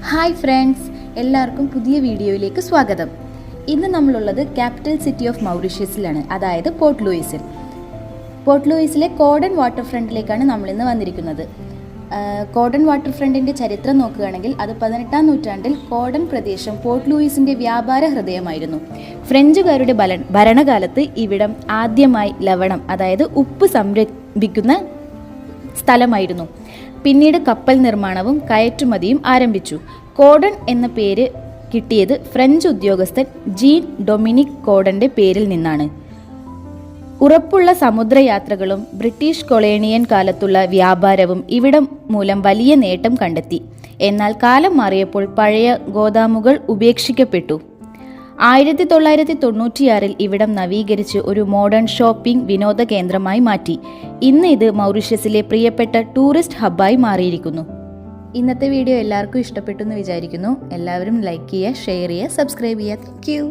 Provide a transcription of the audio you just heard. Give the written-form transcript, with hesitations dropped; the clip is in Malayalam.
ഹായ് ഫ്രണ്ട്സ്, എല്ലാവർക്കും പുതിയ വീഡിയോയിലേക്ക് സ്വാഗതം. ഇന്ന് നമ്മളുള്ളത് ക്യാപിറ്റൽ സിറ്റി ഓഫ് മൗറീഷ്യസിലാണ്, അതായത് പോർട്ട് ലൂയിസിൽ. പോർട്ട് ലൂയിസിലെ കോഡൻ വാട്ടർ ഫ്രണ്ടിലേക്കാണ് നമ്മളിന്ന് വന്നിരിക്കുന്നത്. കോഡൻ വാട്ടർ ഫ്രണ്ടിൻ്റെ ചരിത്രം നോക്കുകയാണെങ്കിൽ അത് 18-ാം നൂറ്റാണ്ടിൽ കോഡൻ പ്രദേശം പോർട്ട് ലൂയിസിൻ്റെ വ്യാപാര ഹൃദയമായിരുന്നു. ഫ്രഞ്ചുകാരുടെ ഭരണകാലത്ത് ഇവിടം ആദ്യമായി ലവണം, അതായത് ഉപ്പ് സംരംഭിക്കുന്ന സ്ഥലമായിരുന്നു. പിന്നീട് കപ്പൽ നിർമ്മാണവും കയറ്റുമതിയും ആരംഭിച്ചു. കോഡൻ എന്ന പേര് കിട്ടിയത് ഫ്രഞ്ച് ഉദ്യോഗസ്ഥൻ ജീൻ ഡൊമിനിക് കോഡന്റെ പേരിൽ നിന്നാണ്. ഉറപ്പുള്ള സമുദ്രയാത്രകളും ബ്രിട്ടീഷ് കൊളോണിയൻ കാലത്തുള്ള വ്യാപാരവും ഇവിടം മൂലം വലിയ നേട്ടം കണ്ടെത്തി. എന്നാൽ കാലം മാറിയപ്പോൾ പഴയ ഗോദാമുകൾ ഉപേക്ഷിക്കപ്പെട്ടു. 1996 ഇവിടം നവീകരിച്ച് ഒരു മോഡേൺ ഷോപ്പിംഗ് വിനോദ കേന്ദ്രമായി മാറ്റി. ഇന്ന് ഇത് മൗറീഷ്യസിലെ പ്രിയപ്പെട്ട ടൂറിസ്റ്റ് ഹബ്ബായി മാറിയിരിക്കുന്നു. ഇന്നത്തെ വീഡിയോ എല്ലാവർക്കും ഇഷ്ടപ്പെട്ടു എന്ന് വിചാരിക്കുന്നു. എല്ലാവരും ലൈക്ക് ചെയ്യുക, ഷെയർ ചെയ്യുക, സബ്സ്ക്രൈബ് ചെയ്യുക. Thank you.